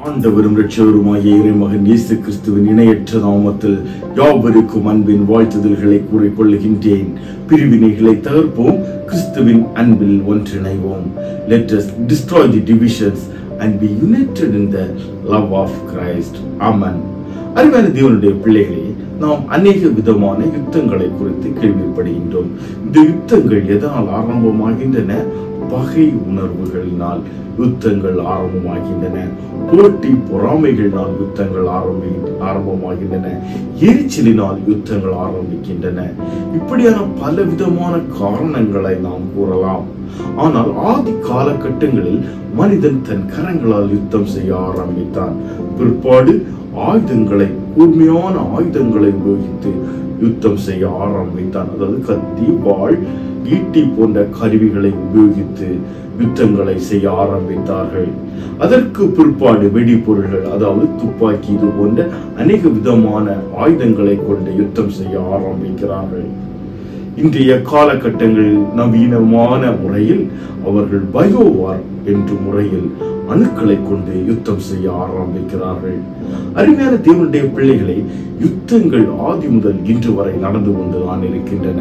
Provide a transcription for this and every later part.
ஆண்டவரும் இரட்சகருமாகிய இறைமகன் இயேசு கிறிஸ்துவின் இணையற்ற நாமத்தில் யாவருக்கும் அன்பின் வாழ்த்துதல்களை கூறிக்கொள்கின்றேன். பிரிவினைகளை தகர்ப்போம், கிறிஸ்துவின் அன்பில் ஒன்றிணைவோம். Let us destroy the divisions and be united in the love of Christ. Amen. அருமையான தேவனுடைய பிள்ளைகளே, நாம் அநேக விதமான யுத்தங்களை குறித்து கேள்விப்படுகின்றோம். இந்த யுத்தங்கள் எதனால் ஆரம்பமாகின்றன? பகை உணர்வுகளினால் யுத்தங்கள் ஆரம்பமாகின்றன. போட்டி பொறாமைகளினால் யுத்தங்கள் ஆரம்பமாகின்றன. எரிச்சலினால் யுத்தங்கள் ஆரம்பிக்கின்றன. இப்படியான பல விதமான காரணங்களை நாம் கூறலாம். ஆனால் ஆதி காலகட்டங்களில் மனிதன் தன் கரங்களால் யுத்தம் செய்ய ஆரம்பித்தான். பிற்பாடு ஆயுதங்களை, கூர்மையான ஆயுதங்களை உபயோகித்து யுத்தம் செய்ய ஆரம்பித்தான். அதாவது கத்தி, வாள், ஈட்டி போன்ற கருவிகளை உபயோகித்து யுத்தங்களை செய்ய ஆரம்பித்தார்கள். அதற்கு பிற்பாடு வெடிபொருள்கள், அதாவது துப்பாக்கி, இது போன்ற அநேக விதமான ஆயுதங்களை கொண்டு யுத்தம் செய்ய ஆரம்பிக்கிறார்கள். இன்றைய காலகட்டங்களில் நவீனமான முறையில் அவர்கள் பயோவார் என்ற முறையில் அணுக்களை கொண்டு யுத்தம் செய்ய ஆரம்பிக்கிறார்கள். அருமையான தேவனுடைய பிள்ளைகளை, யுத்தங்கள் ஆதி முதல் இன்று வரை நடந்து கொண்டுதான் இருக்கின்றன.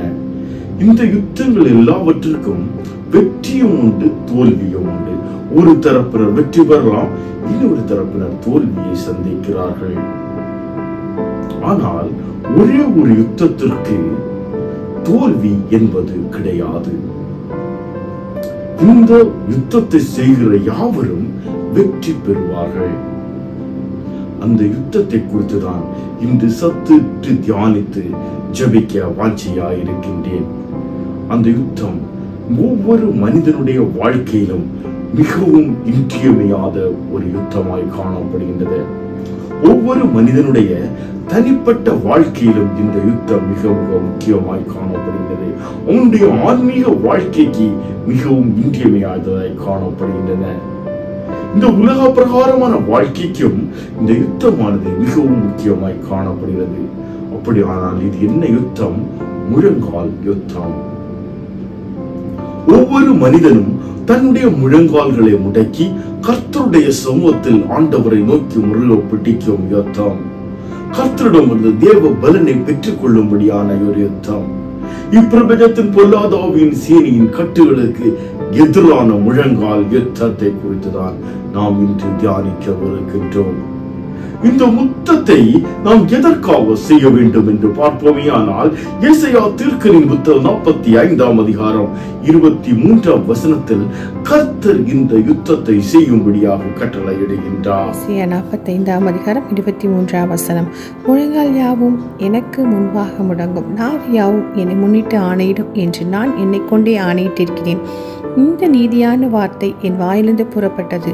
இந்த யுத்தங்கள் எல்லாவற்றிற்கும் வெற்றியும் உண்டு, தோல்வியும் உண்டு. ஒரு தரப்பினர் வெற்றி பெறலாம், இன்னொரு தரப்பினர் தோல்வியை சந்திக்கிறார்கள். ஆனால் ஒரே ஒரு யுத்தத்திற்கு தோல்வி என்பது கிடையாது. இந்த யுத்தத்தை செய்கிற யாவரும் வெற்றி பெறுவார்கள். அந்த யுத்தத்தை குறித்துதான் இன்று சற்று தியானித்து ஜெபிக்க வாஞ்சியாயிருக்கின்றேன். அந்த யுத்தம் ஒவ்வொரு மனிதனுடைய வாழ்க்கையிலும் மிகவும் இன்றியமையாத ஒரு யுத்தமாய் காணப்படுகின்றது. ஒவ்வொரு மனிதனுடைய தனிப்பட்ட வாழ்க்கையிலும் இந்த யுத்தம் மிக மிக முக்கியமாய் காணப்படுகின்றது. அவனுடைய ஆன்மீக வாழ்க்கைக்கு மிகவும் இன்றியமையாததாய் காணப்படுகின்றன. இந்த உலக பிரகாரமான வாழ்க்கைக்கும் இந்த யுத்தமானது மிகவும் முக்கியமாய் காணப்படுகிறது. அப்படியானால் இது என்ன யுத்தம்? முழங்கால் யுத்தம். ஒவ்வொரு மனிதனும் தன்னுடைய முழங்கால்களை முடக்கி கர்த்தருடைய சமூகத்தில் ஆண்டவரை நோக்கி முருக பிடிக்கும் யுத்தம். கர்த்தரிடமிருந்து தேவ பலனை பெற்றுக் கொள்ளும்படியான ஒரு யுத்தம். இப்பிரபஞ்சத்தின் பொல்லாத ஆவியின் சேனையின் கட்டுகளுக்கு எதிரான முழங்கால் யுத்தத்தை குறித்துதான் நாம் இன்று தியானிக்கவிருக்கின்றோம். இந்த யுத்தத்தை நாம் எதற்காக செய்ய வேண்டும் என்று பார்ப்போமே. ஆனால் ஏசாயா தீர்க்கதரிசியின் புத்தகம் 45 அதிகாரம் 23 வசனத்தில் கர்த்தர் இந்த யுத்தத்தை செய்யும்படியாக கட்டளையிடுகின்றார். ஏசாயா 45 அதிகாரம் 23 வசனம். முழங்கால் யாவும் எனக்கு முன்பாக முடங்கும், நாவு யாவும் என்னை முன்னிட்டு ஆணையிடும் என்று நான் என்னை கொண்டே ஆணையிட்டிருக்கிறேன். இந்த நீதியான வார்த்தை என் வாயிலிருந்து புறப்பட்டது,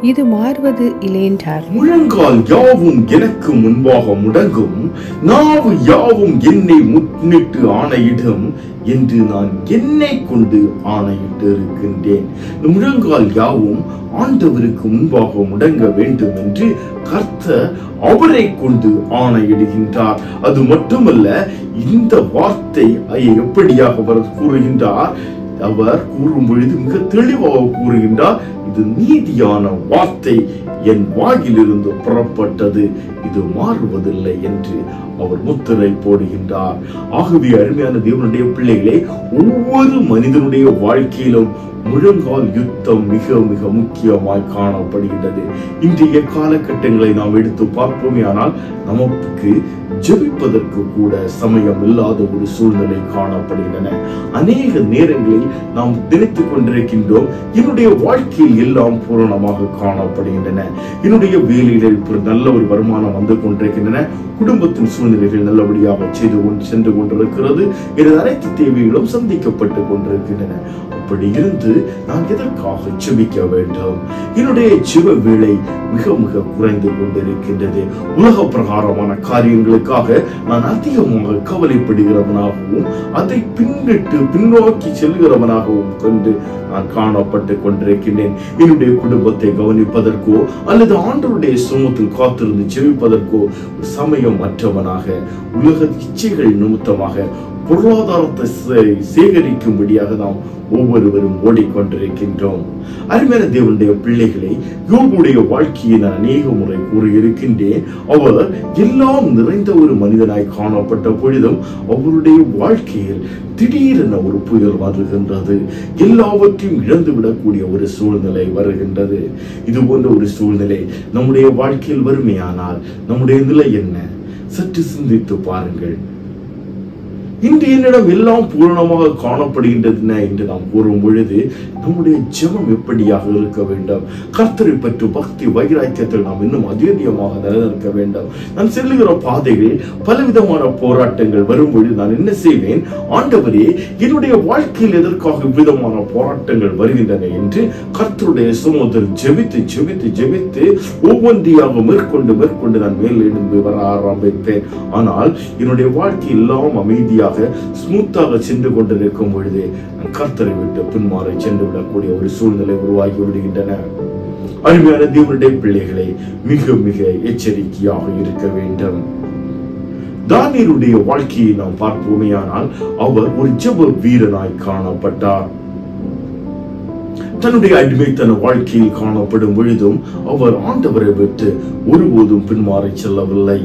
இது மாறுவது இல்லை என்றார். முழங்கால் யாவும் எனக்கு முன்பாக முடங்கும், நாவு யாவும் என்னை முன்னிட்டு ஆணையிடும் என்று நான் என்னை கொண்டு ஆணையிட்டு இருக்கின்றேன். முழங்கால் யாவும் ஆண்டவருக்கு முன்பாக முடங்க வேண்டும் என்று கர்த்தர் அவரை கொண்டு ஆணையிடுகின்றார். அது மட்டுமல்ல, இந்த வார்த்தை எப்படியாக அவர் கூறுகின்றார்? அவர் கூறும் பொழுது மிக தெளிவாக கூறுகின்றார், இது நீதியான வார்த்தை என் வாயிலிருந்து புறப்பட்டது, இது மாறுவதில்லை என்று அவர் முத்திரை போடுகின்றார். ஆகவே அருமையான தேவனுடைய பிள்ளைகளே, ஒவ்வொரு மனிதனுடைய வாழ்க்கையிலும் முழங்கால் யுத்தம் மிக மிக முக்கியமாய் காணப்படுகின்றது. இன்றைய காலகட்டங்களை நாம் எடுத்து பார்ப்போமே, ஆனால் நமக்கு ஜெபிப்பதற்கு கூட சமயம் இல்லாத ஒரு சூழ்நிலை காணப்படுகின்றன. அநேக நேரங்களில் நாம் நினைத்துக் கொண்டிருக்கின்றோம், என்னுடைய வாழ்க்கையில் எல்லாம் பூரணமாக காணப்படுகின்றன, என்னுடைய வேலையில நல்ல ஒரு வருமானம் வந்து கொண்டிருக்கின்றன, குடும்பத்தின் சூழ்நிலைகள் நல்லபடியாக சென்று கொண்டிருக்கிறது, எனது அனைத்து தேவைகளும் சந்திக்கப்பட்டு கொண்டிருக்கின்றன. அப்படி இருந்து நான் எதற்காக ஜெபிக்க வேண்டும்? என்னுடைய ஜெப வேளை மிக மிக குறைந்து கொண்டிருக்கின்றது. உலக பிரகாரமான காரியங்களுக்காக நான் அதிகமாக கவலைப்படுகிறவனாகவும் அதை பின்னோக்கி செல்கிறவனாகவும் கொண்டு நான் காணப்பட்டு கொண்டிருக்கின்றேன். என்னுடைய குடும்பத்தை கவனிப்பதற்கோ அல்லது ஆண்டவருடைய சமூகத்தில் காத்திருந்து ஜெபிப்பதற்கோ சமயம் அற்றவனாக, உலக இச்சைகள் நிமித்தமாக பொருளாதாரத்தை சேகரிக்கும்படியாக நாம் ஒவ்வொருவரும் ஓடிக்கொண்டிருக்கின்றோம். அருமையான தேவனுடைய பிள்ளைகளை, யோபுடைய வாழ்க்கையை நான் அநேக முறை கூறியிருக்கின்றேன். அவர் எல்லாம் நிறைந்த ஒரு மனிதனாய் காணப்பட்ட பொழுதும் அவருடைய வாழ்க்கையில் திடீரென ஒரு புயல் வருகின்றது, எல்லாவற்றையும் இழந்துவிடக்கூடிய ஒரு சூழ்நிலை வருகின்றது. இது போன்ற ஒரு சூழ்நிலை நம்முடைய வாழ்க்கையில் வறுமையானால் நம்முடைய நிலை என்ன? சற்று சிந்தித்து பாருங்கள். இன்று என்னிடம் எல்லாம் பூரணமாக காணப்படுகின்றன என்று நாம் கூறும் பொழுது நம்முடைய ஜெபம் எப்படியாக இருக்க வேண்டும்? கர்த்தரை பற்றி பக்தி வைராக்கியத்தில் நாம் இன்னும் அதிகமாக நிலைநிற்க வேண்டும். நான் செல்லுகிற பாதைகளில் பலவிதமான போராட்டங்கள் வரும்பொழுது நான் என்ன செய்வேன்? ஆண்டவரே, என்னுடைய வாழ்க்கையில் எதற்காக விதமான போராட்டங்கள் வருகின்றன என்று கர்த்தருடைய சமூகத்தில் ஜெபித்து ஜெபித்து ஜெபித்து ஒவ்வொன்றியாக மேற்கொண்டு நான் மேல் எழுந்து வர ஆரம்பிப்பேன். ஆனால் என்னுடைய வாழ்க்கை எல்லாம் அமைதியாக வழியாக ஸ்மூத்தாக சென்று கொண்டிருக்கும் பொழுது கர்த்தரை விட்டு பின்மாறி சென்று விடக்கூடிய ஒரு சூழ்நிலை உருவாகி விடுகின்றன. அருமையான தேவனுடைய பிள்ளைகளை மிக மிக எச்சரிக்கையாக இருக்க வேண்டும். தானியேலுடைய வாழ்க்கையை நாம் பார்ப்போமேயானால் அவர் ஒரு ஜெப வீரனாய் காணப்பட்டார். தன்னுடைய அடிமைத்தன வாழ்க்கையில் காணப்படும் பொழுதும் அவர் ஆண்டவரை விட்டு ஒருபோதும் பின்மாறி செல்லவில்லை.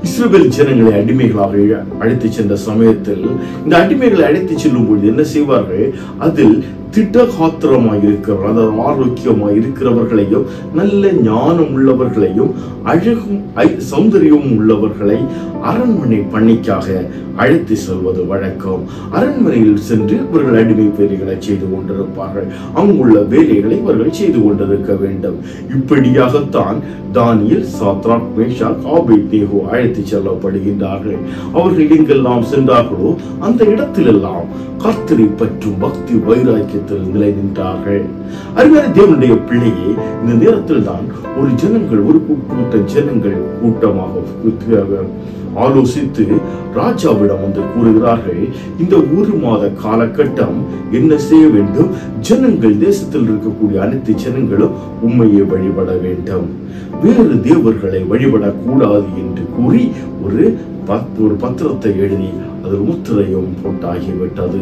இஸ்ரவேல் ஜனங்களை அடிமைகளாக அழைத்து சென்ற சமயத்தில் இந்த அடிமைகளை அழைத்து செல்லும் பொழுது என்ன செய்வார்கள்? அதில் திடகாத்திரமாய் இருக்கிற, அதாவது ஆரோக்கியமாய் இருக்கிறவர்களையும் நல்ல ஞானம் உள்ளவர்களையும் அழகும் சௌந்தரியமும் உள்ளவர்களை அரண்மனை பணிக்காக அழைத்து செல்வது வழக்கம். அரண்மனையில் சென்று இவர்கள் அடிமை வேலைகளை செய்து கொண்டிருப்பார்கள். அங்குள்ள வேலைகளை இவர்கள் செய்து கொண்டிருக்க வேண்டும். இப்படியாகத்தான் தானியேல், சாத்ராக், மேஷாக், ஆபேத்நேகோ அழைத்து செல்லப்படுகின்றார்கள். அவர்கள் எங்கெல்லாம் சென்றார்களோ அந்த இடத்திலெல்லாம் கர்த்தரை பற்றும் பக்தி வைராக்கியத்தில் நிலை நின்றார்கள். அருமையான தேவனுடைய பிள்ளையே, இந்த நேரத்தில் தான் ஒரு ஜனங்கள், ஒரு கூட்ட ஜனங்கள் கூட்டமாக ஆலோசித்து ராஜாவிடம் வந்து கூறுகிறார்கள், இந்த ஒரு மாத காலகட்டம் என்ன செய்ய வேண்டும்? ஜனங்கள், தேசத்தில் இருக்கக்கூடிய அனைத்து ஜனங்களும் உண்மையை வழிபட வேண்டும், வேறு தேவர்களை வழிபடக்கூடாது என்று கூறி ஒரு பத்திரத்தை எழுதி அதில் முத்திரையும் போட்டாகிவிட்டது.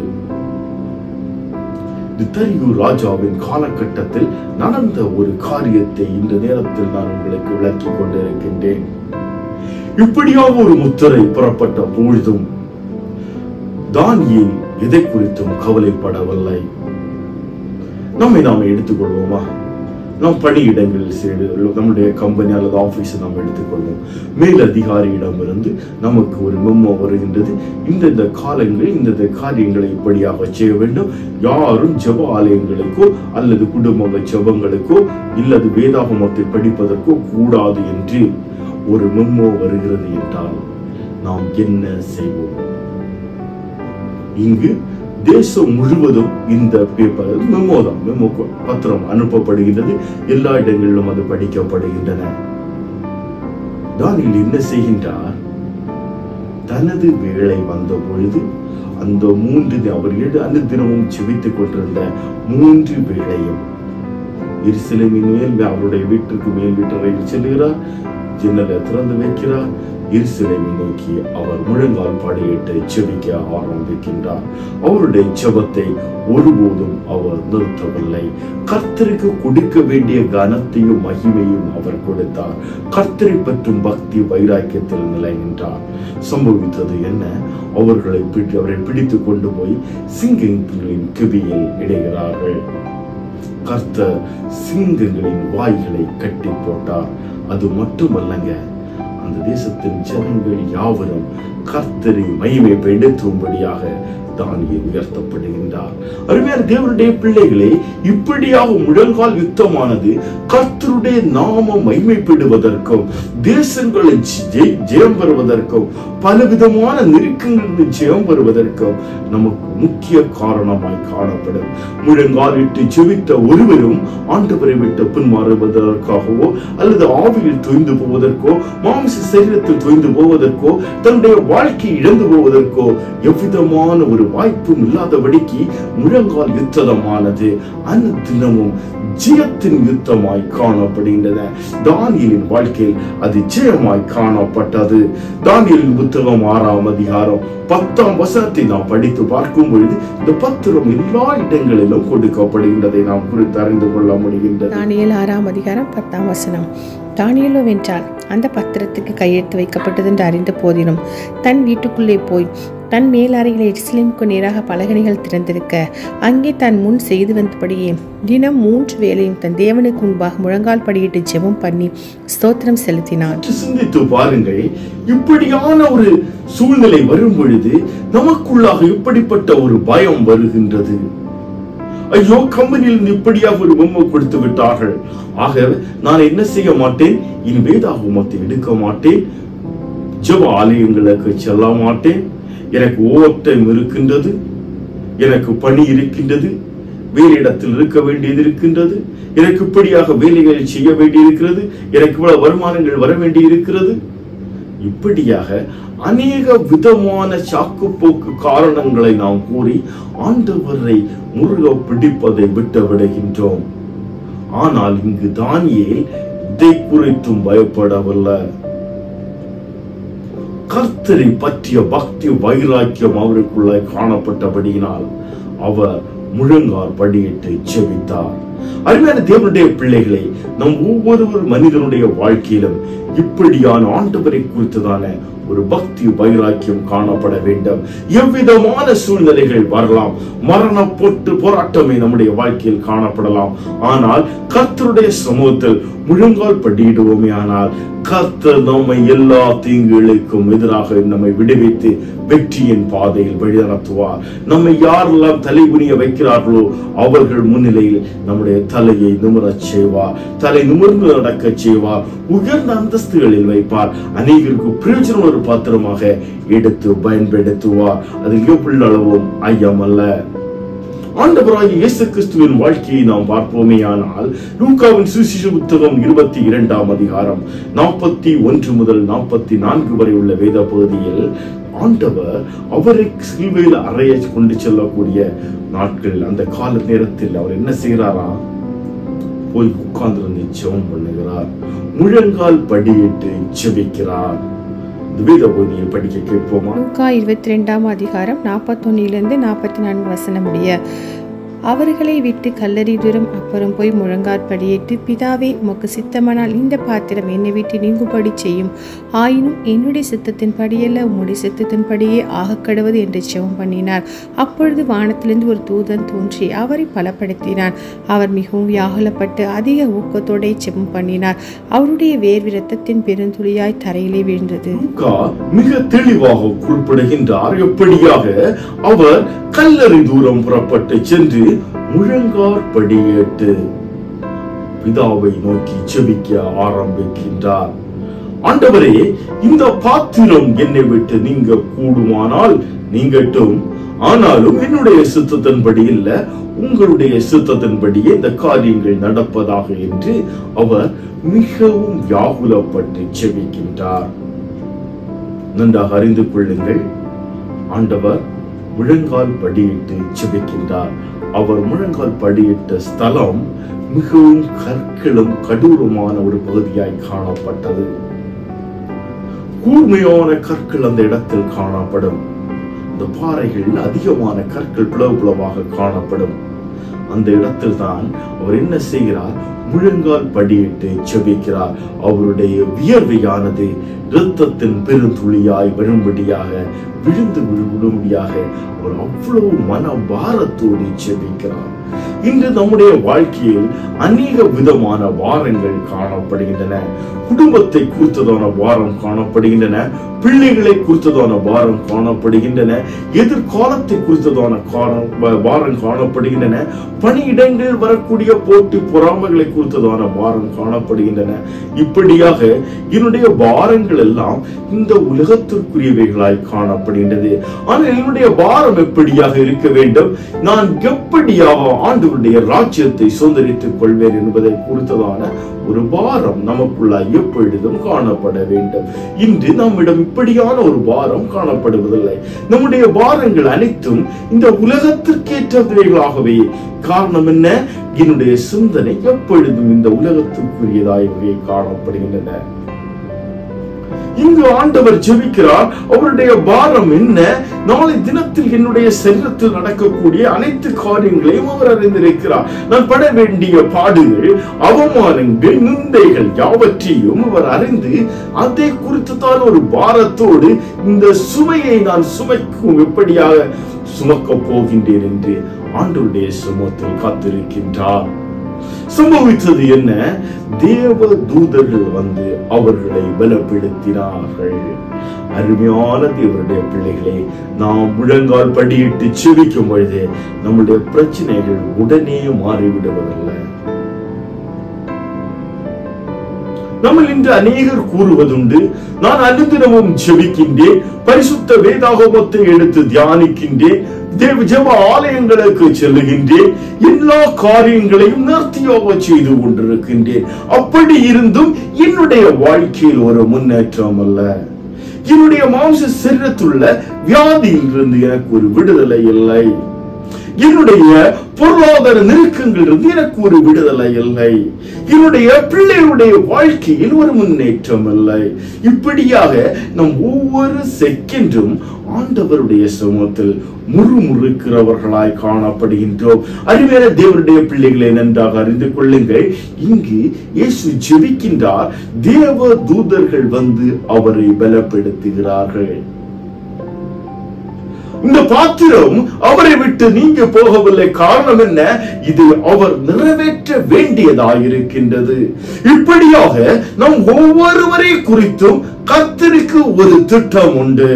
தரியு ராஜாவின் காலகட்டத்தில் நடந்த ஒரு காரியத்தை இந்த நேரத்தில் நான் உங்களுக்கு விளக்கிக் கொண்டிருக்கின்றேன். இப்படியாக ஒரு முத்திரை புறப்பட்ட பொழுதும் தானியேல் எதை குறித்தும் கவலைப்படவில்லை. நம்மை நாம எடுத்துக்கொள்வோமா? நாம் பணியிடங்களில் நம்முடைய கம்பெனி அல்லது ஆபீஸ் நாம் எடுத்துக்கொள்வோம். மேல் அதிகாரியிடம் இருந்து நமக்கு ஒரு மெமோ வருகின்றது, இந்த காலங்களில் இந்த காரியங்களை இப்படியாக செய்ய வேண்டும், யாரும் ஜெப ஆலயங்களுக்கோ அல்லது குடும்ப ஜெபங்களுக்கோ இல்லது வேதாகமத்தை படிப்பதற்கோ கூடாது என்று ஒரு மெமோ வருகிறது என்றால் நாம் என்ன செய்வோம்? இங்கு தேசம் முழுவதும் இந்த பேப்பர் மெமோ பத்திரம் அனுப்பப்படுகின்றது. எல்லா இடங்களிலும் அது படிக்கப்படுகின்றன. தானியேல் என்ன செய்கின்றார்? தனது வேலை வந்த பொழுது அந்த 3 அவர் தினமும் செபித்துக் கொண்டிருந்த 3 வேளையும் எருசலேமின் மேல் அவருடைய வீட்டிற்கு மேல் வீட்டறையில் செல்கிறார், ஜன்னலை திறந்து வைக்கிறார், எருசலேமை நோக்கி அவர் முழங்கால் படியிட்டு செபிக்க ஆரம்பிக்கின்றார். அவருடைய ஜெபத்தை ஒருபோதும் அவர் நிறுத்தவில்லை. கர்த்தருக்கு கொடுக்க வேண்டிய கனத்தையும் மகிமையும் அவர் கொடுத்தார். கர்த்தரை பற்றும் பக்தி வைராக்கியத்தில் நிலை நின்றார். சம்பவித்தது என்ன? அவரை பிடித்துக் கொண்டு போய் சிங்கங்களின் கெபியில் இடைகிறார்கள். கர்த்தர் சிங்கங்களின் வாய்களை கட்டி போட்டார். அது மட்டுமல்லங்க, அந்த தேசத்தின் ஜனங்கள் யாவரும் கர்த்தரை மகிமைப்படுத்தும்படியாக தானியேல் உயர்த்தப்படுகின்றார். அருமையான தேவனுடைய பிள்ளைகளே, இப்படியாக முழங்கால் யுத்தமானது கர்த்தருடைய நாமம் மகிமைப்படுவதற்கும் தேசங்களை ஜெயம் பெறுவதற்கும் பலவிதமான நெருக்கங்களில் ஜெயம் பெறுவதற்கும் நமக்கு முக்கிய காரணமாய் காணப்படும். முழங்காலிட்டு ஜெபித்த ஒருவரும் ஆண்டவரை விட்டு பின்மாறுவதற்காகவோ அல்லது ஆவியில் தொய்ந்து போவதற்கோ மாம்ச சரீரத்தில் தொய்ந்து போவதற்கோ தன்னுடைய வாழ்க்கை இழந்து போவதற்கோ எவ்விதமான ஒரு வாய்ப்பும் இல்லாதபடிக்கு முழங்கால் யுத்தமானது அனுதினமும் ஜெயத்தின் யுத்தமாய் காணப்படுகின்றன. தானியேலின் வாழ்க்கையில் அது ஜெயமாய் காணப்பட்டது. தானியேலின் புத்தகம் 6ஆம் அதிகாரம் 10ஆம் வசனத்தை நாம் படித்து பார்க்கும் பொழுது இந்த பத்திரம் எல்லா இடங்களிலும் கொடுக்கப்படுகின்றதை நாம் குறித்து அறிந்து கொள்ள முடிகின்றது. தானியேல் 6ஆம் அதிகாரம் 10ஆம் வசனம். தானியேலோ வென்றால் அந்த பத்திரத்துக்கு கையெழுத்து வைக்கப்பட்டது என்று அறிந்த போதிலும் தன் வீட்டுக்குள்ளே போய் தன் மேலறையில் எருசலேமுக்கு நேராக பலகணிகள் திறந்திருக்க அங்கே தன் முன் செய்து வந்தபடியே தினம் 3 வேளையும் தன் தேவனுக்கு முன்பாக முழங்கால் படியிட்டு ஜெபம் பண்ணி ஸ்தோத்திரம் செலுத்தினான். சிந்தித்து பாருங்கள், இப்படியான ஒரு சூழ்நிலை வரும் பொழுது நமக்குள்ளாக இப்படிப்பட்ட ஒரு பயம் வருகின்றது. ஐயோ, கம்பெனியில் இப்படியாக ஒரு மெமோ கொடுத்து விட்டார்கள், ஆக நான் என்ன செய்ய மாட்டேன், இனி வேதாகமத்தை எடுக்க மாட்டேன், ஜெப ஆலயங்களுக்கு செல்ல மாட்டேன், எனக்கு ஓவர் டைம் இருக்கின்றது, எனக்கு பணி இருக்கின்றது, வேறு இடத்தில் இருக்க வேண்டியது இருக்கின்றது, எனக்கு இப்படியாக வேலைகளை செய்ய வேண்டி இருக்கிறது, எனக்கு இவ்வளவு வருமானங்கள் வர வேண்டி இருக்கிறது, இப்படியாக அநேக விதமான சாக்குப்போக்கு காரணங்களை நாம் கூறி ஆண்டவரை முருக பிடிப்பதை விட்டு விடுகின்றோம். ஆனால் இங்கு தானியேல் இதை குறித்தும் பயப்படவில்லை. கர்த்தரை பற்றிய பக்தி வைராக்கியம் அவருக்குள்ள காணப்பட்டபடியினால் அவர் முழங்கால் படியிட்டு செபித்தார். அருமையான தேவனுடைய பிள்ளைகளை, நம் ஒவ்வொரு மனிதனுடைய வாழ்க்கையிலும் இப்படியான ஆண்டவரை குறித்ததான ஒரு பக்தி வைராக்கியம் காணப்பட வேண்டும். எவ்விதமான சூழ்நிலைகள் வரலாம், மரண போராட்டமே நம்முடைய வாழ்க்கையில் காணப்படலாம். ஆனால் கர்த்தருடைய சமூகத்தில் முழங்கால் படியிடுவோமே ஆனால் கர்த்தர் நம்மை எல்லா தீங்குகளுக்கும் எதிராக நம்மை விடுவித்து வெற்றியின் பாதையில் வழிநடத்துவார். நம்மை யாரெல்லாம் தலைகுனிய வைக்கிறார்களோ அவர்கள் முன்னிலையில் நம்முடைய தலையை நிமிரச் செய்வார், தலை நிமிர்ந்து நடக்க செய்வார், உயர்ந்த அந்தஸ்துகளில் வைப்பார், அநேகருக்கு பிரயோஜனம் ஒரு பாத்திரமாக எடுத்து பயன்படுத்துவார். அது எவ்வளவு அளவும் ஐயம் அல்ல. ஆண்டவராகிய இயேசு கிறிஸ்துவின் வாழ்க்கையை நாம் பார்ப்போமே ஆனால் லூக்காவின் சுவிசேஷ புத்தகம் 22ஆம் அதிகாரம் 41 முதல் 44 வரை உள்ள வேத பகுதியில் ஆண்டவர் அவரை சிலுவையில் அறைய கொண்டு செல்லக்கூடிய நாட்கள், அந்த கால நேரத்தில் அவர் என்ன செய்கிறாரா? போய் உட்கார்ந்து ஜெபம் பண்ணுகிறார், முழங்கால் படியிட்டு ஜெபிக்கிறார். வேத பகுதியை படிக்க கேட்போமா? லூக்கா 22ஆம் அதிகாரம் 41 44 வசனம் முடிய. அவர்களை விட்டு கல்லறி தூரம் அப்புறம் போய் முழங்காற்படியிட்டு, பிதாவே உமக்கு சித்தமானால் இந்த பாத்திரம் என்னை விட்டு நீங்கும்படி செய்யும், ஆயினும் என்னுடைய சித்தத்தின் படியல்ல உம்முடைய சித்தத்தின் படியே ஆகக்கடுவது என்று ஜெபம் பண்ணினார். அப்பொழுது வானத்திலிருந்து ஒரு தூதன் தோன்றி அவரை பலப்படுத்தினார். அவர் மிகவும் வியாகுலப்பட்டு அதிக ஊக்கத்தோட ஜெபம் பண்ணினார். அவருடைய வேர்வை இரத்தத்தின் பெருந்துளியாய் தரையிலே வீழ்ந்தது. மிக தெளிவாக குறிப்பிடுகின்றார் எப்படியாக அவர் கல்லறி தூரம் புறப்பட்டு சென்று முழங்காற்படியிட்டு பிதாவை நோக்கி ஜெபிக்க ஆரம்பிக்கின்றார். ஆண்டவரே, இந்த பாத்திரம் என்னை விட்டு நீங்க கூடுமானால் நீங்கட்டும், ஆனாலும் என்னுடைய சித்தத்தின்படி இல்ல, உங்களுடைய சித்தத்தின்படியே இந்த காரியங்கள் நடப்பதாக என்று அவர் மிகவும் வியாகுலப்பட்டு ஜெபிக்கின்றார். நன்றாக அறிந்து கொள்ளுங்கள், ஆண்டவர் முழங்கால் படியிட்டு ஜெபிக்கின்றார். அவர் முழங்கால் படியிட்ட ஸ்தலம் மிகவும் கற்களும் கடூரமான ஒரு பகுதியாய் காணப்பட்டது. கூர்மையான கற்கள் அந்த இடத்தில் காணப்படும். அந்த பாறைகள் அதிகமான கற்கள் பிளவாக காணப்படும். அந்த இடத்தில் தான் அவர் என்ன செய்கிறார்? முழங்கால் படியிட்டு ஜெபிக்கிறார். அவருடைய வியர்வையானது இரத்தத்தின் பெருந்துளியாய் வரும்படியாக, விழுந்து விடும்படியாக அவர் அவ்வளவு மன பாரத்தோடு ஜெபிக்கிறார். இன்று நம்முடைய வாழ்க்கையில் அநேக விதமான வாரங்கள் காணப்படுகின்றன. குடும்பத்தை குறித்ததான வாரம் காணப்படுகின்றன, பிள்ளைகளை குறித்ததான வாரம் காணப்படுகின்றன, எதிர்காலத்தை குறித்ததான வாரம் காணப்படுகின்றன, பணியிடங்களில் வரக்கூடிய போட்டி பொறாமைகளை குறித்ததான வாரம் காணப்படுகின்றன. இப்படியாக என்னுடைய வாரங்கள் எல்லாம் இந்த உலகத்திற்குரியவைகளாய் காணப்படுகின்றது. ஆனால் என்னுடைய வாரம் எப்படியாக இருக்க வேண்டும், நான் எப்படியாக ஆண்டவருடைய ராஜ்யத்தை சுதந்திரித்துக் கொள்வேன் என்பதை குறித்ததான ஒரு வாரம் நமக்குள்ளாய் எப்பொழுதும் காணப்பட வேண்டும். இன்று நம்மிடம் இப்படியான ஒரு வாரம் காணப்படுவதில்லை. நம்முடைய வாரங்கள் அனைத்தும் இந்த உலகத்திற்கேற்றவைகளாகவே. காரணம் என்ன? என்னுடைய சிந்தனை எப்பொழுதும் இந்த உலகத்திற்குரியதாகவே காணப்படுகின்றன. இங்கு ஆண்டவர் ஜெபிக்கிறார். அவருடைய பாரம் என்ன? நாளை தினத்தில் என்னுடைய சரீரத்தில் நடக்கக்கூடிய அனைத்து காரியங்களையும் அவர் அறிந்திருக்கிறார். நான் பட வேண்டிய பாடுகள், அவமானங்கள், நிந்தைகள் யாவற்றையும் அவர் அறிந்து அதை குறித்துத்தான் ஒரு பாரத்தோடு இந்த சுமையை நான் சுமைக்கும் எப்படியாக சுமக்க போகின்றேன் என்று ஆண்டவருடைய சமூகத்தில் காத்திருக்கின்றார். சம்பவித்தது என்ன? தேவ தூதர்கள் வந்து அவர்களை பலப்படுத்தினார்கள். அருமையான தேவனுடைய பிள்ளைகளே, நாம் முழங்கால் படியிட்டு செபிக்கும் பொழுது நம்முடைய பிரச்சனைகள் உடனே மாறிவிடுவதில்லை. நம்ம இன்று அநேகர் கூறுவதுண்டு, நான் அனுதினமும் ஜெபிக்கின்றேன், பரிசுத்த வேதாகமத்தை எடுத்து தியானிக்கின்றேன், ஜெப ஆலயங்களுக்கு செல்லுகின்றேன், எல்லா காரியங்களையும் நேர்த்தியாக செய்து கொண்டிருக்கின்றேன். அப்படி இருந்தும் என்னுடைய வாழ்க்கையில் ஒரு முன்னேற்றம் அல்ல. என்னுடைய மாம்ச சரீரத்துள்ள வியாதியில் இருந்து எனக்கு ஒரு விடுதலை இல்லை. என்னுடைய பொருளாதார நெருக்கங்கள் இருந்து எனக்கு ஒரு விடுதலை இல்லை. என்னுடைய பிள்ளைகளுடைய வாழ்க்கையில் ஒரு முன்னேற்றம் இல்லை. இப்படியாக நம் ஒவ்வொரு செகண்டும் ஆண்டவருடைய சமூகத்தில் முறுமுறுக்கிறவர்களாய் காணப்படுகின்றோம். அருமையான தேவனுடைய பிள்ளைகளை நன்றாக அறிந்து கொள்ளுங்கள். இங்கு இயேசு ஜெபிக்கின்றார். தேவ தூதர்கள் வந்து அவரை பலப்படுத்துகிறார்கள். இந்த பாத்திரம் அவரை விட்டு நீங்க போகவில்லை. காரணம் என்ன? இது அவர் நிறைவேற்ற வேண்டியதாயிருக்கின்றது. இப்படியாக நம் ஒவ்வொருவரை குறித்தும் கர்த்தருக்கு ஒரு திட்டம் உண்டு.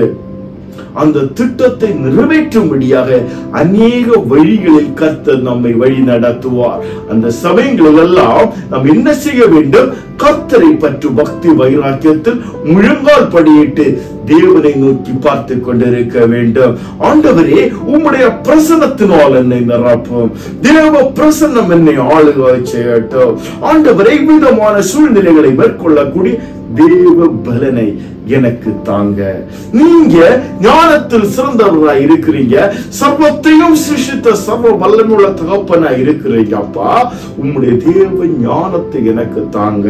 அந்த திட்டத்தை நிறைவேற்றும்படியாக அநேக வழிகளில் கர்த்தர் நம்மை வழி நடத்துவார். அந்த சமயங்களில் எல்லாம் நாம் என்ன செய்ய வேண்டும்? கர்த்தரை பற்றி பக்தி வைராக்கியத்தில் முழங்கால் படியிட்டு தேவனை நோக்கி பார்த்து கொண்டிருக்க வேண்டும். ஆண்டவரே, உம்முடைய பிரசன்னத்தினால் என்னை நிரப்பும். தேவ பிரசன்னம் என்னை ஆளுகை செய்யட்டும். ஆண்டவரே, விதமான சூழ்நிலைகளை மேற்கொள்ளக்கூடிய தேவ பலனை எனக்கு தாங்க. நீங்க ஞானத்தில் சிறந்தவராய் இருக்கிறீங்க. சர்வத்தையும் சிருஷ்டித்த சர்வ வல்லமையுள்ள தகப்பனாய் இருக்கிறீங்க. அப்பா, உம்முடைய தேவ ஞானத்தை எனக்கு தாங்க.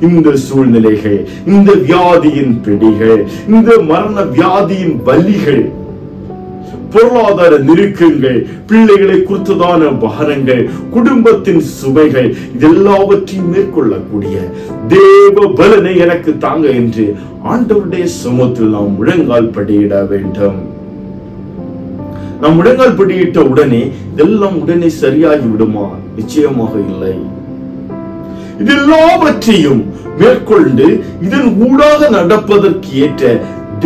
இந்த சூழ்நிலைகள், இந்த வியாதியின் பிடிகள், இந்த மரண வியாதியின் வலிகள், பொருளாதார நெருக்கங்கள், பிள்ளைகளை குறித்ததான பாரங்கள், குடும்பத்தின் சுமைகள், இதெல்லாவற்றையும் மேற்கொள்ளக்கூடிய தேவ பலனை எனக்கு தாங்க என்று ஆண்டவருடைய சமூகத்தில் நாம் முழங்கால் படியிட வேண்டும். நாம் முழங்கால் படியிட்ட உடனே இதெல்லாம் உடனே சரியாகி விடுமா? நிச்சயமாக இல்லை. இதெல்லாவற்றையும் மேற்கொண்டு இதன் ஊடாக நடப்பதற்கு ஏற்ற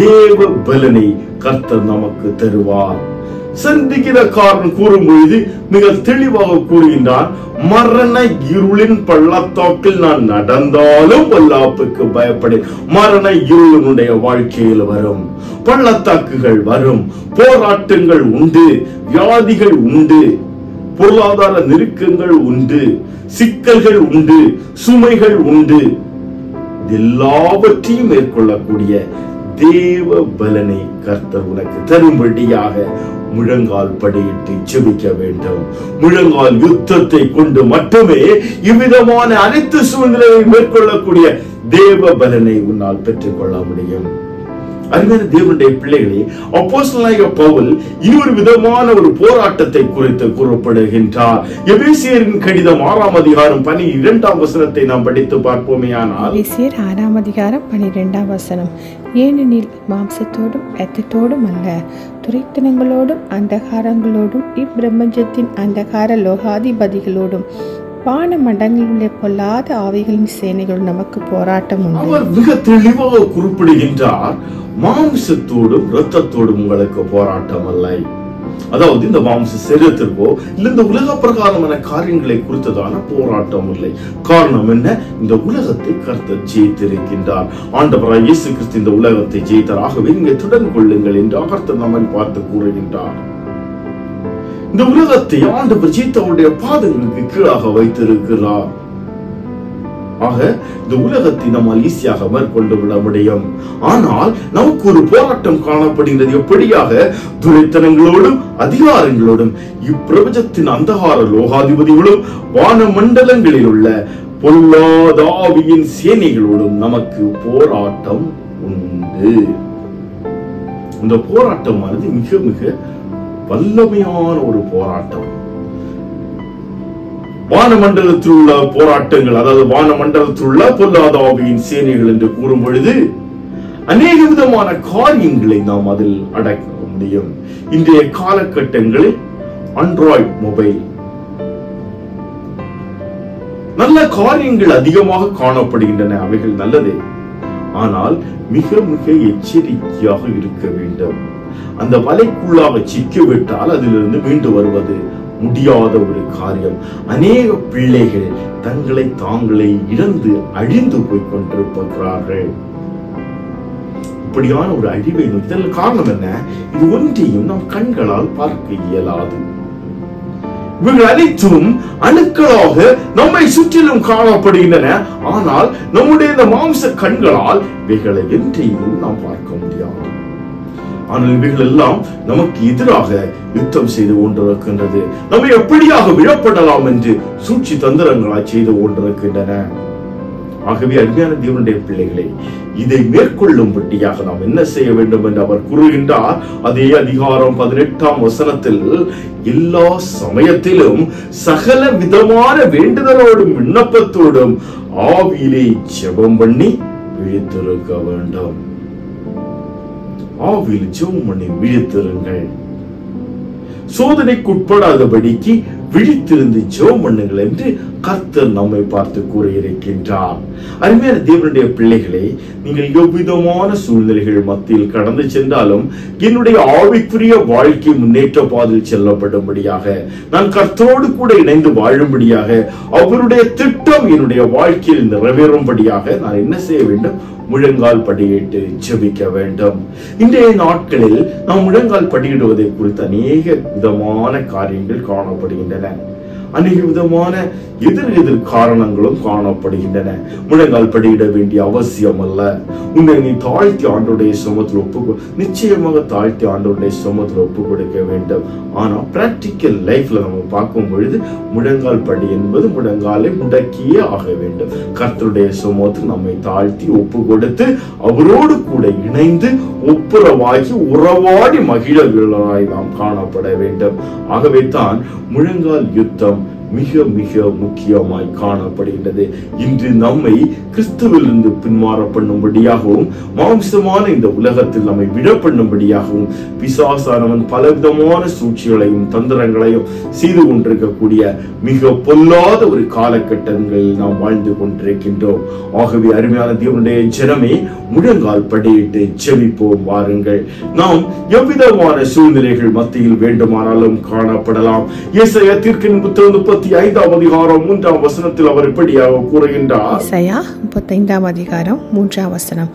தேவ பலனை கர்த்தர் நமக்கு தருவார். சந்திக்கிறக்காரன் கூறும் பொழுது மிக தெளிவாக கூறுகின்றான். மரண இருளின் பள்ளத்தாக்கில் நான் நடந்தாலும் பொல்லாப்புக்கு பயப்படேன். மரண இருளுடைய வாழ்க்கையில் வரும் பள்ளத்தாக்குகள் வரும், போராட்டங்கள் உண்டு, வியாதிகள் உண்டு, பொருளாதார நெருக்கங்கள் உண்டு, சிக்கல்கள் உண்டு, சுமைகள் உண்டு. எல்லாவற்றையும் மேற்கொள்ளக்கூடிய தேவ பலனை கர்த்தர் உனக்கு தரும்படியாக முழங்கால் படியிட்டு ஜெபிக்க வேண்டும். முழங்கால் யுத்தத்தை கொண்டு மட்டுமே இவ்விதமான அனைத்து சூழ்நிலையை மேற்கொள்ளக்கூடிய தேவ பலனை உன்னால் பெற்றுக் கொள்ள முடியும். அருமையான தேவனுடைய பிள்ளைகளே, அப்போஸ்தலனாகிய பவுல் இன்னொரு விதமான ஒரு போராட்டத்தை குறித்து கூறப்படுகின்றார். எபேசியரின் கடிதம் 6ஆம் அதிகாரம் 12ஆம் வசனத்தை நாம் படித்து பார்ப்போமேயானால், எபேசியர் 6ஆம் அதிகாரம் 12ஆம் வசனம். ஏனெனில் மாம்சத்தோடும் இரத்தத்தோடும் அல்ல, துரைத்தனங்களோடும் அந்தகாரங்களோடும் இப்பிரபஞ்சத்தின் அந்தகார லோகாதிபதிகளோடும் வான மண்டலங்களிலே பொல்லாத ஆவிகளின் சேனைகள் நமக்கு போராட்டம் உண்டு. அவர் மிக தெளிவாக குறிப்பிடுகின்றார். மாம்சத்தோடும் இரத்தத்தோடும் உங்களுக்கு போராட்டம் இல்லை. அதாவது இந்த மாம்ச சரீரத்திற்கோ இல்ல இந்த உலக பிரகாரமான காரியங்களை குறித்ததான போராட்டம் இல்லை. காரணம் என்ன? இந்த உலகத்தை கர்த்தர் ஜெயித்திருக்கின்றார். ஆண்டவராய் இயேசு கிறிஸ்து இந்த உலகத்தை ஜெயித்தார். ஆகவே நீங்க தொடர்ந்து கொள்ளுங்கள் என்று கர்த்தர் நம்மை பார்த்து கூறுகின்றார். இந்த உலகத்தை ஆண்டவர் ஜெயித்தவருடைய பாதங்களுக்கு கீழாக வைத்திருக்கிறார். ஆக இந்த உலகத்தை நம்மால் ஈஸியாக மேற்கொண்டு விட முடியும். ஆனால் நமக்கு ஒரு போராட்டம் காணப்படுகிறது. எப்படியாக? துரைத்தனங்களோடும் அதிகாரங்களோடும் இப்பிரபஞ்சத்தின் அந்தகார லோகாதிபதிகளும் வான மண்டலங்களில் உள்ள பொல்லாத ஆவியின் சேனைகளோடும் நமக்கு போராட்டம் உண்டு. இந்த போராட்டமானது மிக மிக வல்லமையான ஒரு போராட்டம். வானமண்டலத்தில் உள்ள போராட்டங்கள், அதாவது வானமண்டலத்தில் உள்ள பொல்லாத ஆவியின் சேனைகள் என்று கூறும் பொழுது அநேக விதமான காரியங்களை நாம் அதில் அடக்க முடியும். இன்றைய காலகட்டங்களில் ஆண்ட்ராய்டு மொபைல் நல்ல காரியங்கள் அதிகமாக காணப்படுகின்றன. அவைகள் நல்லதே. ஆனால் மிக மிக எச்சரிக்கையாக இருக்க வேண்டும். அந்த வலைக்குள்ளாக சிக்கிவிட்டால் அதிலிருந்து மீண்டு வருவது முடியாத ஒரு காரியம். அநேக பிள்ளைகள் தங்களை தாங்களே இழந்து அழிந்து போய் கொண்டிருக்கிறார்கள். இப்படியான ஒரு அழிவை நோக்கி காரணம் என்ன? இது ஒன்றையும் நம் கண்களால் பார்க்க இயலாது. இவைகள் அனைத்தும் அணுக்களாக நம்மை சுற்றிலும் காணப்படுகின்றன. ஆனால் நம்முடைய இந்த மாம்ச கண்களால் இவைகளை என்றையும் நாம் பார்க்க முடியாது. ஆனால் இவைகள் எல்லாம் நமக்கு எதிராக யுத்தம் செய்து கொண்டிருக்கின்றது. நம்மை எப்படியாக விழப்படலாம் என்று சூழ்ச்சி தந்திரங்களாய் செய்து கொண்டிருக்கின்றன. ஆகவே அருமையான தேவனுடைய பிள்ளைகளை, இதை மேற்கொள்ளும்படியாக நாம் என்ன செய்ய வேண்டும் என்று அவர் கூறுகின்றார். அதே அதிகாரம் 18ஆம் வசனத்தில், எல்லா சமயத்திலும் சகல விதமான வேண்டுதலோடும் விண்ணப்பத்தோடும் ஆவியிலே ஜெபம் பண்ணி விழித்திருக்க வேண்டும். ஆவியில் ஜெபம் பண்ணி விழித்திருங்கள். சோதனைக்குட்படாதபடிக்கு விழித்திருந்து ஜெபம் பண்ணுங்கள் என்று கர்த்தர் நம்மை பார்த்து கூற இருக்கின்றார். அருமையான தேவனுடைய பிள்ளைகளே, நீங்கள் எவ்விதமான சூழ்நிலைகள் மத்தியில் கடந்து சென்றாலும் என்னுடைய ஆவிக்குரிய வாழ்க்கை முன்னேற்ற பாதையில் செல்லப்படும்படியாக, நான் கர்த்தரோடு கூட இணைந்து வாழும்படியாக, அவருடைய திட்டம் என்னுடைய வாழ்க்கையில் நிறைவேறும்படியாக நான் என்ன செய்ய வேண்டும்? முழங்கால் படியிட்டு ஜெபிக்க வேண்டும். இன்றைய நாட்களில் நாம் முழங்கால் படியிடுவதை குறித்து அநேக விதமான காரியங்கள் காணப்படுகின்றன. அநேக விதமான எதிர் காரணங்களும் காணப்படுகின்றன. முழங்கால் படியிட வேண்டிய அவசியம் அல்ல. உன்னை நீ தாழ்த்தி ஆண்டவருடைய சமூகத்தில் நிச்சயமாக தாழ்த்தி ஆண்டவருடைய சமூகத்தில் ஒப்பு கொடுக்க வேண்டும். ஆனா பிராக்டிக்கல் லைஃப்ல நம்ம பார்க்கும் பொழுது முழங்கால் படி என்பது முழங்காலை முடக்கியே ஆக வேண்டும். கர்த்தருடைய சமூகத்தில் நம்மை தாழ்த்தி ஒப்பு கொடுத்து அவரோடு கூட இணைந்து ஒப்புரவாகி உறவாடி மகிழர்களாய் நாம் காணப்பட வேண்டும். ஆகவே தான் முழங்கால் யுத்தம் மிக மிக முக்கியமாய் காணப்படுகின்றது. இன்று நம்மை கிறிஸ்துவிலிருந்து பின்மாற பண்ணும்படியாகவும் மாம்சமான இந்த உலகத்தில் நம்மை விட பண்ணும்படியாகவும் பிசாசானவன் பலவிதமான சூழ்ச்சிகளையும் தந்திரங்களையும் செய்து கொண்டிருக்கக்கூடிய மிக பொல்லாத ஒரு காலகட்டங்களில் நாம் வாழ்ந்து கொண்டிருக்கின்றோம். ஆகவே அருமையான தேவனுடைய ஜனமே, முழங்கால் படியிட்டு ஜெபிப்போம் வாருங்கள். நாம் எவ்விதமான சூழ்நிலைகள் மத்தியில் வேண்டுமானாலும் காணப்படலாம். ஏசாயா தீர்க்கதரிசியின் புத்தகம் 35ஆம் அதிகாரம் 3ஆம் வசனத்தில் அவர் இப்படியாக கூறுகின்றார். ஏசாயா 35ஆம் அதிகாரம் 3ஆம் வசனம்,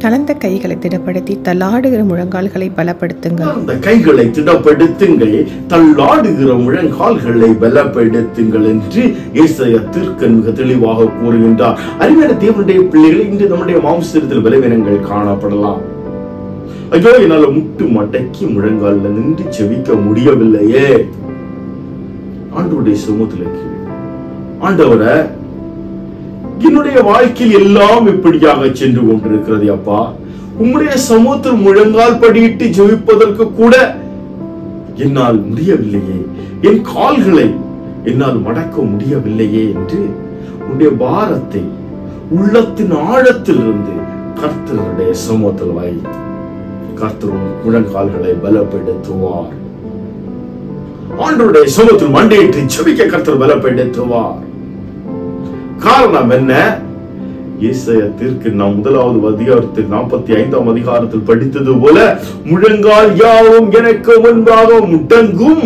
தளர்ந்த கைகளை திடப்படுத்தி தள்ளாடுகிற முழங்கால்களை பலப்படுத்துங்கள். அந்த கைகளை திடப்படுத்துங்கள், தள்ளாடுகிற முழங்கால்களை பலப்படுத்துங்கள் என்று ஏசாயா தீர்க்கதரிசி மிக தெளிவாக கூறுகின்றார். அருமையான தேவனுடைய பிள்ளைகள், இன்று நம்முடைய மாம்சத்தில் பலவீனங்கள் காணப்படலாம். ஐயோ, என்னால முட்டு மடக்கி முழங்கால நின்று செவிக்க முடியவில்லையே. ஆண்டவருடைய சமூகத்தில் ஆண்டவரை, என்னுடைய வாழ்க்கையில் எல்லாம் இப்படியாக சென்று கொண்டிருக்கிறது அப்பா, உம்முடைய சமூகத்தில் முழங்கால் படியிட்டு ஜெபிப்பதற்கு கூட என்னால் முடியவில்லையே, என் கால்களை என்னால் மடக்க முடியவில்லையே என்று உன்னுடைய பாரத்தை உள்ளத்தின் ஆழத்தில் இருந்து கர்த்தருடைய சமூகத்தில் வை. கர்த்தர் முழங்கால்களை பலப்படுத்துவார். ஆண்டவருடைய சமூகத்தில் மண்டையிட்டு ஜெபிக்க கர்த்தர் பலப்படுத்துவார். காரணம் என்ன? ஏசாயா தீர்க்கதரிசி நாம் 1வது அதிகாரத்தில் 45ஆம் அதிகாரத்தில் படித்தது போல, முழங்கால் யாவும் எனக்கு முன்பாக முடங்கும்.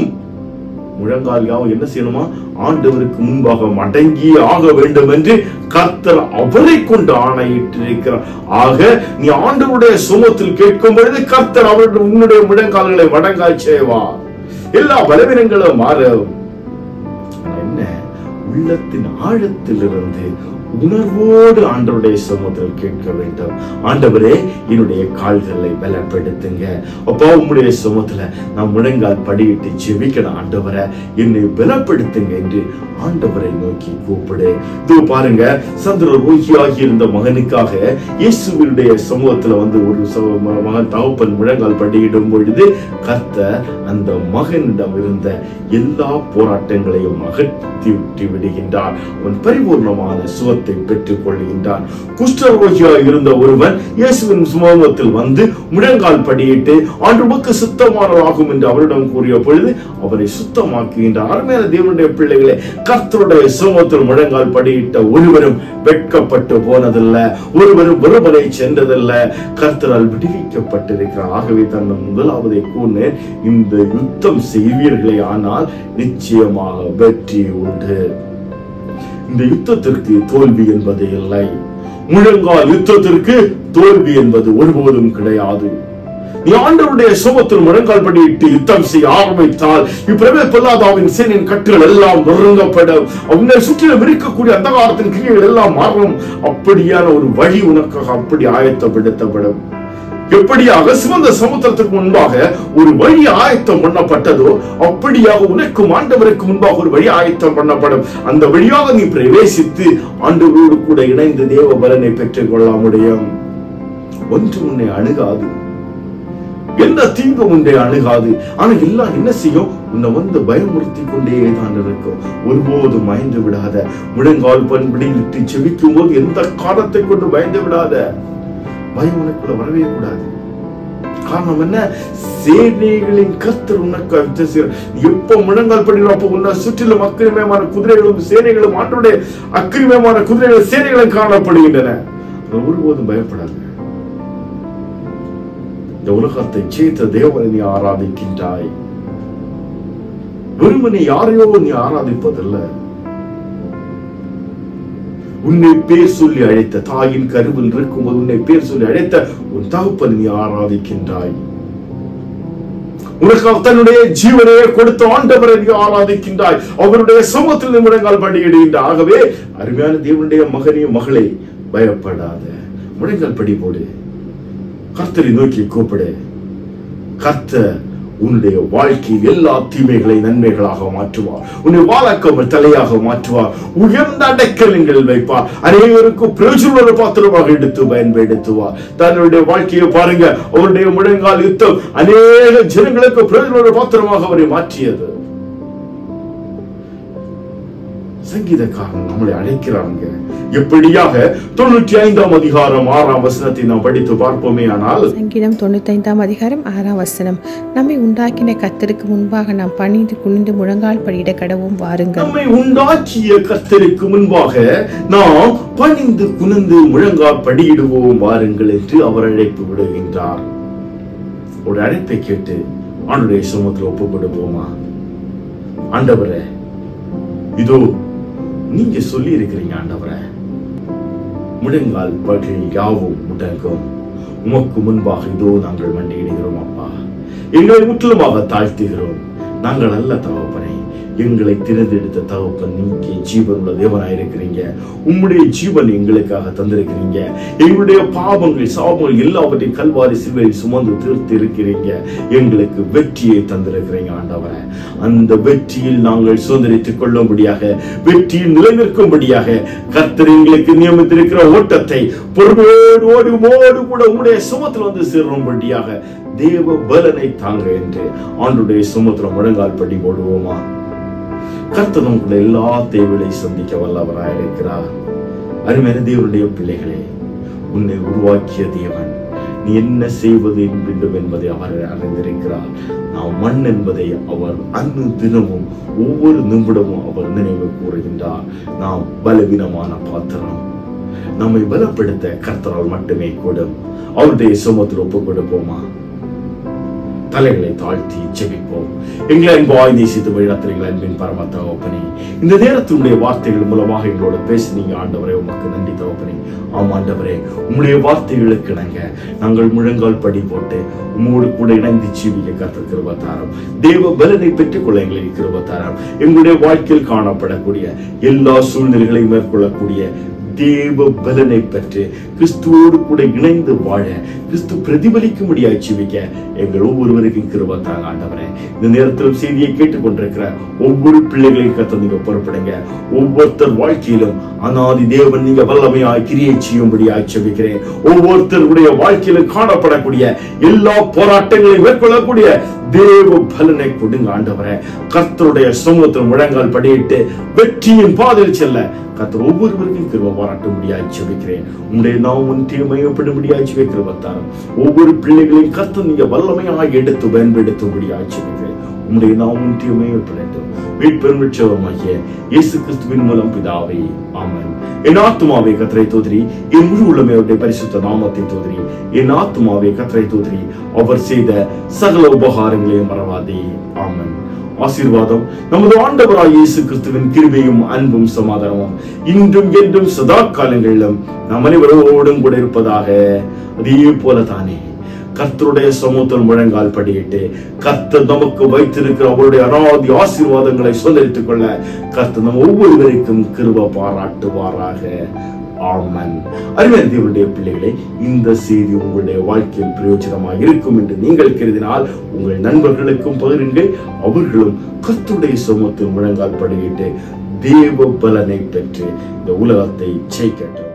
முழங்கால் யாவும் என்ன செய்யணுமா? ஆண்டவருக்கு முன்பாக மடங்கி ஆக வேண்டும் என்று கர்த்தர் அவரை கொண்டு ஆணையிட்டிருக்கிறார். ஆக நீ ஆண்டவருடைய சமூகத்தில் கேட்கும் பொழுது கர்த்தர் அவருடைய உன்னுடைய முழங்கால்களை மடங்காய் செய்வார். எல்லா பலவீனங்களும் மாறும். என்ன? உள்ளத்தின் ஆழத்திலிருந்து உணர்வோடு ஆண்டவருடைய சமூகத்தில் கேட்க வேண்டும். ஆண்டவரே, என்னுடைய கால்களை பலப்படுத்துங்க. அப்பா, உம்முடைய சமூகத்துல நான் முழங்கால் படியிட்டு ஜெபிக்கணும். ஆண்டவரை, என்னை பலப்படுத்துங்க என்று ஆண்டவரை நோக்கி கூப்பிடு. இது பாருங்க, சந்திர ரோகியாகி இருந்த மகனுக்காக இயேசுவினுடைய சமூகத்துல வந்து ஒரு மகன் தகப்பன் முழங்கால் படியிடும் பொழுது கர்த்தர் அந்த மகனிடம் இருந்த எல்லா போராட்டங்களையும் அகற்றி விட்டு விடுகின்றார். அவன் பரிபூர்ணமான சுகத்தை பெற்றுக் கொள்கின்றான். குஷ்டரோகியாக இருந்த ஒருவன் இயேசுவின் சமூகத்தில் வந்து முழங்கால் படியிட்டு ஆண்டவருக்கு சுத்தமானதாகும் என்று அவரிடம் கூறிய பொழுது அவரை சுத்தமாக்குகின்றார். அருமையான தேவனுடைய பிள்ளைகளே, கர்த்தருடைய சமூகத்தில் முழங்கால் படியிட்ட ஒருவரும் வெட்கப்பட்டு போனதில்லை, ஒருவரும் வெறுமனை சென்றதில்ல. கர்த்தரால் விடுவிக்கப்பட்டிருக்கிறார். ஆகவே தன் 1வது கூறின, இந்த யுத்தம் செய்வீர்களே ஆனால் நிச்சயமாக வெற்றி உண்டு. இந்த யுத்தத்திற்கு தோல்வி என்பது இல்லை. முழங்கால் யுத்தத்திற்கு தோல்வி என்பது ஒருபோதும் கிடையாது. நீ ஆண்டவருடைய சமூகத்தில் முழங்கால் படியிட்டு யுத்தம் செய்ய ஆரம்பித்தால் இப்பிரபல பொல்லாதாவின் சேனையின் கட்டுகள் எல்லாம் நொறுங்கப்படும். உன்னை சுற்றிலும் இருக்கக்கூடிய அந்தகாரத்தின் கிரியைகள் எல்லாம் மாறும். அப்படியான ஒரு வழி உனக்காக அப்படி ஆயத்தப்படுத்தப்படும். எப்படியாக சிவந்த சமுத்திரத்திற்கு முன்பாக ஒரு வழி ஆயத்தம் பண்ணப்பட்டதோ அப்படியாக உனக்கும் ஆண்டவருக்கு முன்பாக ஒரு வழி ஆயத்தம் பண்ணப்படும். அந்த வழியாக நீ பிரவேசித்து ஆண்டவரோடு கூட இணைந்து தேவ பலனை பெற்றுக் கொள்ள முடியும். ஒன்று உன்னை அணுகாது, எந்த தீங்கும் உன்னை அணுகாது. ஆனா எல்லாம் என்ன செய்யும்? உன்னை வந்து பயமுறுத்தி கொண்டே தான் இருக்கும். ஒருபோதும் பயந்து விடாத. முழங்கால் பண்படியிட்டு செபிக்கும் போது எந்த காரணத்தை கொண்டு பயந்து விடாத. பயம் உனக்குள்ள வரவே கூடாது. காரணம் என்ன? சேனைகளின் கர்த்தர் உனக்கு யுத்தம் செய்கிறார். எப்ப முழங்கால் படிக்கிறோம் அப்ப உன்னை சுற்றிலும் அக்கிரமமான குதிரைகளும் சேனைகளும் ஆண்டோடைய அக்கிரமமான குதிரைகளும் சேனைகளும் காணப்படுகின்றன. ஒருபோதும் பயப்படாது. இந்த உலகத்தை சேர்த்த தேவனை நீ ஆராதிக்கின்றாய். வெறுமனை யாரையோ நீ ஆராதிப்பதல்ல. உன்னை பேர் சொல்லி அழைத்த, தாயின் கருவில் இருக்கும்போது உன்னை பேர் சொல்லி அழைத்த உன் தகப்பனை நீ ஆராதிக்கின்றாய். உனக்காக தன்னுடைய ஜீவனையே கொடுத்த ஆண்டவரை நீ ஆராதிக்கின்றாய். அவருடைய சமூகத்தில் முழங்கால் படியிடுகின்றாய். ஆகவே அருமையான தேவனுடைய மகனே மகளே, பயப்படாத. முழங்கால் படி போடு. கர்த்தரை நோக்கி கூப்பிடு. கர்த்தர் உன்னுடைய வாழ்க்கையில் எல்லா தீமைகளை நன்மைகளாக மாற்றுவார். உன்னை வாழக்கவர் தலையாக மாற்றுவார். உயர்ந்த அடைக்கலங்கள் வைப்பார். அனைவருக்கும் பிரயோஜன பாத்திரமாக எடுத்து பயன்படுத்துவார். தன்னுடைய வாழ்க்கையை பாருங்க. அவருடைய முழங்கால் யுத்தம் அநேக ஜனங்களுக்கு பிரயோஜன பாத்திரமாக அவரை மாற்றியது. சங்கீதக்காரன் நம்மளை அழைக்கிறாங்க. எப்படியாக 95ஆம் அதிகாரம் 6ஆம் வசனத்தை நாம் படித்து பார்ப்போமே. ஆனால் சங்கீதம் 95ஆம் அதிகாரம் 6ஆம் வசனம், நம்மை உண்டாக்கின கர்த்தருக்கு முன்பாக நாம் பணிந்து குனிந்து முழங்கால் படியிட கடவும் வாருங்கள். நம்மை உண்டாக்கிய கர்த்தருக்கு முன்பாக நாம் பணிந்து குனிந்து முழங்கால் படியிடுவோம் வாருங்கள் என்று அவர் அழைப்பு விடுகின்றார். ஒரு அழைப்பை கேட்டு ஆண்டவருடைய சமூகத்தில் ஒப்புக் கொடுப்போமா? ஆண்டவரே, இதோ நீங்க சொல்லி இருக்கிறீங்க ஆண்டவரே, முழங்கால் படிகள் யாவும் முடங்கும். உமக்கு முன்பாக இதோ நாங்கள் மண்டியிடுகிறோம் அப்பா. எங்களை முற்றிலுமாக தாழ்த்துகிறோம். நாங்கள் அல்ல தகப்பனே, எங்களை திறந்தெடுத்த தகப்பன் நீங்க ஜீவனுள்ள தேவனாயிருக்கிறீங்க. உம்முடைய ஜீவன் எங்களுக்காக தந்திருக்கிறீங்க. எங்களுடைய பாவங்கள் சாபங்கள் எல்லாவற்றையும் கல்வாரி சிலுவையில் சுமந்து தீர்த்து இருக்கிறீங்க. எங்களுக்கு வெற்றியை தந்திருக்கிறீங்க ஆண்டவரே. அந்த வெற்றியில் நாங்கள் சுதந்திரித்துக் கொள்ளும்படியாக, வெற்றியில் நிலைநிற்கும்படியாக கர்த்தர் எங்களுக்கு நியமித்திருக்கிற ஓட்டத்தை பொறுமையோடு ஓடு கூட உங்களுடைய சுமத்தில் வந்து சேரும்படியாக தேவ பலனை தாங்க என்று ஆண்டுடைய சுமத்திரம் முழங்கால் படி போடுவோமா? கர்த்தர் உங்களுடைய எல்லா தேவைகளை சந்திக்க வல்லவராயிருக்கிறார். அருமையான தேவனுடைய பிள்ளைகளே, உன்னை உருவாக்கிய தேவன் நீ என்ன செய்வது வேண்டும் என்பதை அவர் அறிந்திருக்கிறார். நாம் மண் என்பதை அவர் அன்று தினமும் ஒவ்வொரு நிமிடமும் அவர் நினைவு கூறுகின்றார். நாம் பலவீனமான பாத்திரம். நம்மை பலப்படுத்த கர்த்தரால் மட்டுமே கூடும். அவருடைய சமூகத்தில் ஒப்புக் கொடுப்போமா? தலைகளை தாழ்த்தி ஜெபிப்போம். எங்களை அன்பாய் நேசித்து வழிநடத்துகிற அன்பின் பரம தகப்பனே, இந்த நேரத்தினுடைய வார்த்தைகள் மூலமாக எங்களோட பேசினீங்க ஆண்டவரே. உமக்கு நன்றி தகப்பனே. ஆம் ஆண்டவரே, உம்முடைய வார்த்தைகளுக்கு நாங்கள் முழங்கால் படி போட்டு உம்மோடு கூட இணைந்து ஜீவிக்க கர்த்தர் கிருபை தாரும். தேவ பலனை பெற்றுக்கொள்ள எங்களுக்கு கிருபை தாரும். எங்களுடைய வாழ்க்கையில் காணப்படக்கூடிய எல்லா சூழ்நிலைகளையும் மேற்கொள்ளக்கூடிய தேவ பலனை பெற்று கிறிஸ்துவோடு கூட இணைந்து வாழ, கிறிஸ்து பிரதிபலிக்கும்படியாக ஜீவிக்க எங்கள் ஒவ்வொருவருக்கும் கிருபை தாங்க ஆண்டவரே. இந்த நேரத்திலும் செய்தியை கேட்டுக்கொண்டிருக்கிற ஒவ்வொரு பிள்ளைகளையும் கர்த்தர் நீங்க பொறுப்படுங்க. ஒவ்வொருத்தர் வாழ்க்கையிலும் அநாதி தேவன் நீங்க வல்லமையாய் கிரியை செய்யும்படியாக ஜெபிக்கிறேன். ஒவ்வொருத்தருடைய வாழ்க்கையிலும் காணப்படக்கூடிய எல்லா போராட்டங்களையும் மேற்கொள்ளக்கூடிய தேவ பலனை கொடுங்க ஆண்டவரே. கர்த்தருடைய சமூகத்தில் முழங்கால் படியிட்டு வெற்றியின் பாதையில் செல்ல கர்த்தர் ஒவ்வொருவருக்கும் கிருபை பாராட்டும்படியாக ஜெபிக்கிறேன். உங்களுடைய நாமம் மையப்படும்படியாக ஜெபிக்கிறேன். ஒவ்வொரு பிள்ளைகளையும் கர்த்தர் நீங்க வல்லமையாக எடுத்து பயன்படுத்தும்படியாக ஜெபிக்கிறேன். உங்களுடைய நாமம் மையப்படட்டும். மீட்பெருமிச்சவமாகிய இயேசு கிறிஸ்துவின் மூலம் பிதாவே, ஆமென். என் ஆத்துமாவே கர்த்தரை தோத்திரி, என் முழு உள்ளமே அவருடைய பரிசுத்த நாமத்தை தோத்திரி. என் ஆத்துமாவே கர்த்தரை தோத்திரி, அவர் செய்த சகல உபகாரங்களையும் மறவாதே. ஆமென். ஆசீர்வாதம் நமது ஆண்டவராய் இயேசு கிறிஸ்துவின் கிருபையும் அன்பும் சமாதானமும் இன்றும் என்றும் சதா காலங்களிலும் நம் அனைவரோடும் கூட இருப்பதாக. அதே போல தானே கர்த்தருடைய சமூகத்தில் முழங்கால் படியிட்டு கர்த்தர் நமக்கு வைத்திருக்கிற அவருடைய அனாதி ஆசீர்வாதங்களை சொந்தரித்துக் கொள்ள கர்த்தர் நம் ஒவ்வொருவருக்கும் கிருபை பாராட்டுவாராக. ஆமென். அருமையான தேவனுடைய பிள்ளைகளே, இந்த செய்தி உங்களுடைய வாழ்க்கையில் பிரயோஜனமாக இருக்கும் என்று நீங்கள் கருதினால் உங்கள் நண்பர்களுக்கும் பகிருங்கள். அவர்களும் கர்த்தருடைய சமூகத்தில் முழங்கால் படியிட்டு தேவ பலனை பெற்று இந்த உலகத்தை ஜெயிக்கட்டும்.